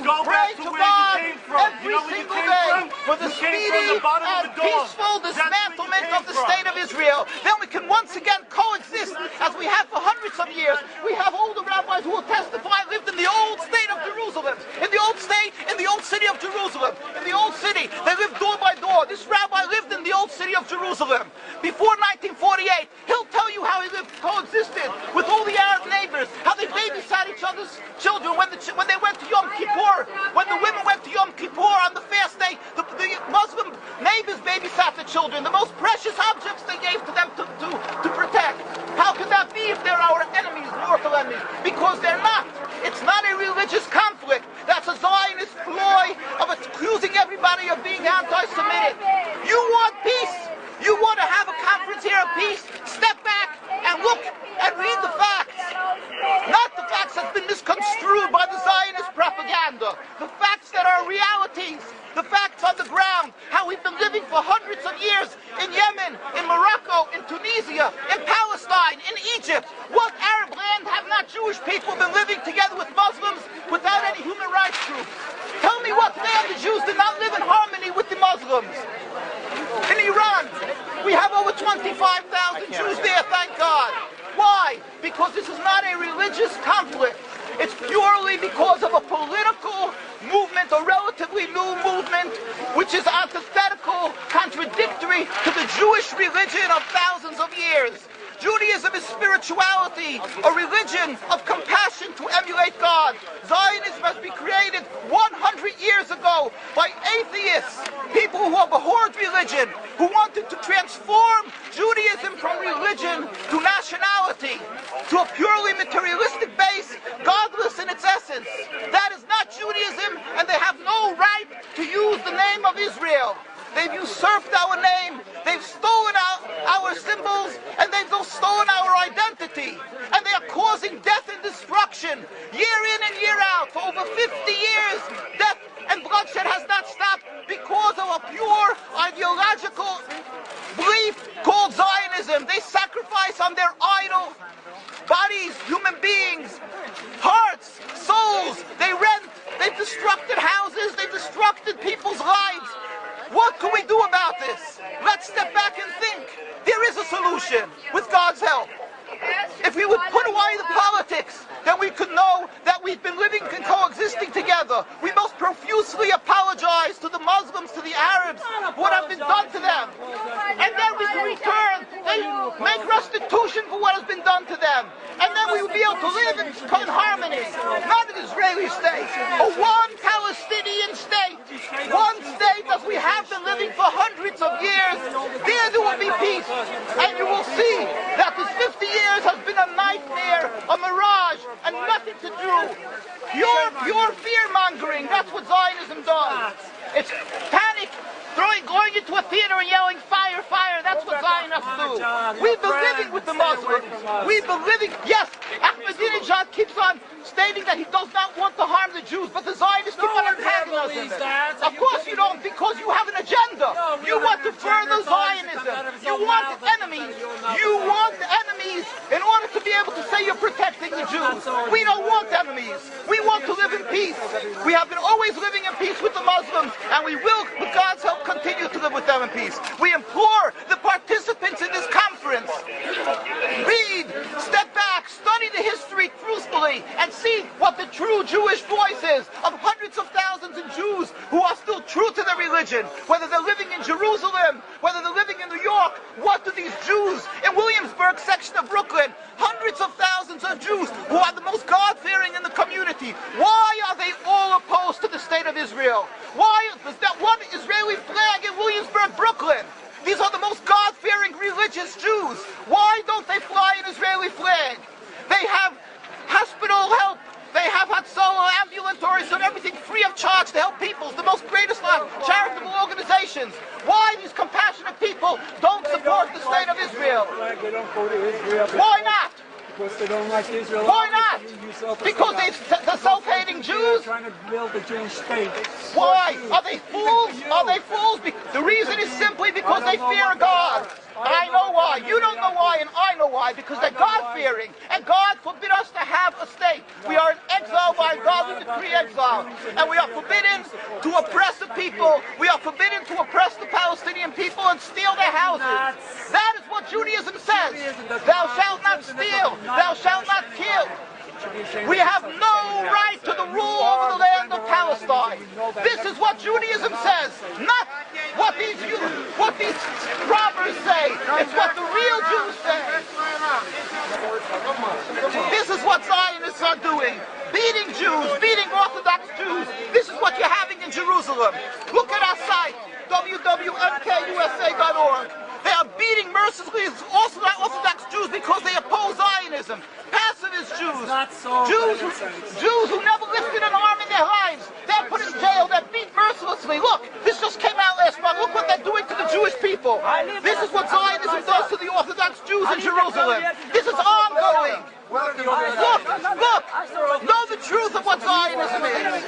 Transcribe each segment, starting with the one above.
pray to God every single day for the speedy and peaceful dismantlement of the state of Israel. Then we can once again coexist as we have for hundreds of years. We have older rabbis who will testify lived in the old state of Jerusalem, in the old state, in the old city of Jerusalem, in the old city. They lived door by door. This rabbi lived in the old city of Jerusalem before 1948. He'll tell you how he lived, coexisted with all the Arab neighbors, how they babysat each other's children when they went to Yom Kippur, when the women went to Yom Kippur on the fast day, the Muslim neighbors babysat the children, the most precious objects they gave to them to protect. How can that be if they're our enemies, mortal enemies? Because they're not. It's not a religious conflict. That's a Zionist ploy of accusing everybody of being anti-Semitic. You want peace? You want to have a conference here of peace? Step back and look and read the facts. Not the facts that have been misconstrued by the Zionist propaganda. The facts that are realities. The facts on the ground. How we've been living for hundreds of years in Yemen, in Morocco, in Tunisia, in Palestine, in Egypt. What Arab land have not Jewish people been living together with Muslims without any human rights groups? Tell me what land the Jews did not live in harmony with the Muslims. In Iran, we have over 25,000 Jews there, thank God. Why? Because this is not a religious conflict. It's purely because of a political movement, a relatively new movement, which is antithetical, contradictory to the Jewish religion of thousands of years. Judaism is spirituality, a religion of compassion to emulate God. Zionism has been created 100 years ago by atheists, people who abhorred religion, who wanted to transform Judaism from religion to nationality, to a purely materialistic base, godless in its essence. That is not Judaism, and they have no right to use the name of Israel. They've usurped our name, they've stolen our symbols, and they've stolen our identity. And they are causing death and destruction, year in and year out. For over 50 years, death and bloodshed has not stopped because of a pure ideological belief called Zionism. They sacrifice on their idol bodies, human beings, hearts, souls. They rent, they've destructed houses, they've destructed people's lives. What can we do about this? Let's step back and think. There is a solution with God's help. If we would put away the politics, then we could know that we've been living and coexisting together. We most profusely apologize to the Muslims, to the Arabs, for what has been done to them. And then we can return, they make restitution for what has been done to them. And then we will be able to live in harmony. Not an Israeli state, a one Palestinian state. One state as we have been living for hundreds of years. There will be peace. And you will see that this 50 years has been a nightmare, a mirage, and nothing to do. Pure fear-mongering, that's what Zionism does. It's panic, going into a theater and yelling, fire, fire, that's what Zionists do. We've been living with the Muslims. We've been living, yes, Ahmadinejad keeps on stating that he does not want to harm the Jews, but the Zionists keep on antagonizing them. Of course you don't, because you have an agenda. You want to further Zionism. You want enemies. You want enemies in order to be able to say you're protecting the Jews. We don't want enemies. We want to live in peace. We have been always living in peace with the Muslims, and we will, with God's help, continue to live with them in peace. We implore the participants in this conference, read, step back, study the history truthfully, and see what the true Jewish voice is of hundreds of thousands of Jews who are still true to their religion, whether they're living in Jerusalem, whether they're living in New York. What do these Jews in Williamsburg section of Brooklyn, hundreds of thousands of Jews who are the most God-fearing in the community, why are they all opposed to the state of Israel? Why is that one Israeli flag in Williamsburg, Brooklyn? These are the most God-fearing religious Jews. Why don't they fly an Israeli flag? They have hospital help. They have Hatzalah, ambulatories, and everything free of charge to help people. The most greatest charitable organizations. Why these compassionate people don't support the state of Israel? They don't go to Israel. Why not? Because they don't like Israel. Why not? Because they're self-hating Jews? Trying to build the Jewish state. Why? Are they fools? Are they fools? The reason is simply because they fear God. I know why. You don't know why, and I know why. Because they're God-fearing. And God forbid us to have a state. We are in exile by godly decree exile. And we are forbidden to oppress the people. We are forbidden to oppress the Palestinian people and steal their houses. That is what Judaism says. Thou shalt not steal. Thou shalt not kill. We have no right to the rule over the land of Palestine. This is what Judaism says, not what these robbers say. It's what the real Jews say. This is what Zionists are doing. Beating Jews, beating Orthodox Jews. This is what you're having in Jerusalem. Look at our site, www.mkusa.org. They are beating mercilessly Orthodox Jews because they oppose Zionism. Pacifist Jews, Jews who never lifted an arm in their lives, they're put in jail, they're beat mercilessly. Look, this just came out last month. Look what they're doing to the Jewish people. This is what Zionism does to the Orthodox Jews in Jerusalem. This is ongoing. Look, know the truth of what Zionism is.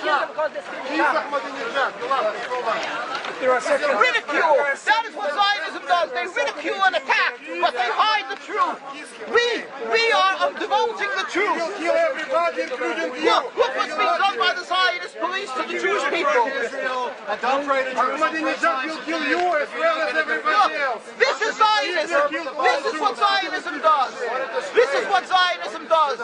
Ridicule. That is what Zionism does. They ridicule and attack, but they hide the truth. We are divulging the truth. Look what's being done by the Zionist police to the Jewish people. Ahmadinejad will kill you as well as everybody else. This is Zionism. This is what Zionism does. This is what Zionism does.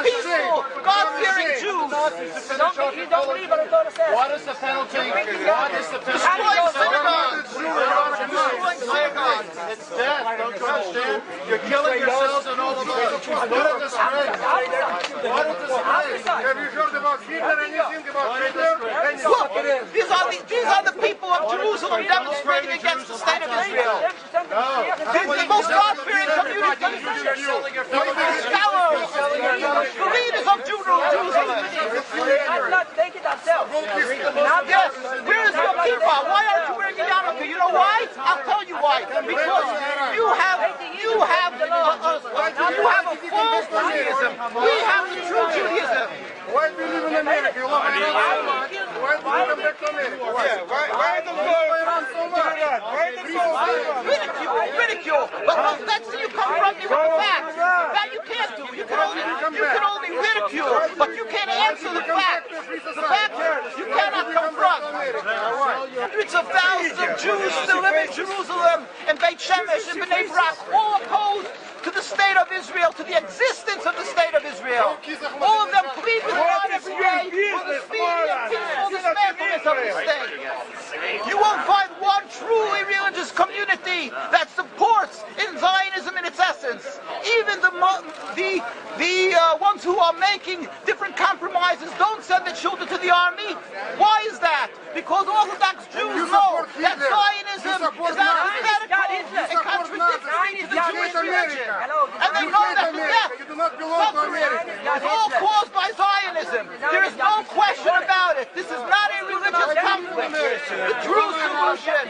Peaceful, God-fearing Jews. You don't believe what the says. What is the penalty? What is the penalty? Destroying synagogues. Destroying synagogues. It's death. Don't you understand? You're killing yourselves and all of us. What a disgrace. What a disgrace. Have you heard about Hitler? Anything about Hitler? Look, these are the people of Jerusalem demonstrating against the state of Israel. This is the most God-fearing community. Scholars, the leaders of Jerusalem. Take it ourselves. Yes, where is your kippah? Why aren't you wearing a yarmulke? You know why? I'll tell you why. Because you have a false Judaism. We have the true Judaism. Why do you live in America? You love Iran so much. Why do you come back to America? Why do you love Iran so much? Ridicule. But that's you confront me with the facts. That you can't do. You can only ridicule, but you can't answer the facts. The facts you cannot confront. Hundreds of thousands of Jews still live in Jerusalem, and Beit Shemesh, and Bnei Brak, all opposed to the state of Israel, to the existence of the state of Israel. All of them plead with God every day for the speedy and peaceful dismantlement of the state. You won't find one truly religious community that supports in Zionism in its essence. Even the ones who are making different compromises don't send their children to the army. Why is that? Because Orthodox Jews know that Zionism is antithetical and contradictory to the Jewish religion. And they know that the death, suffering, is all caused by Zionism. There is no question about it. This is not a religious conflict. The true solution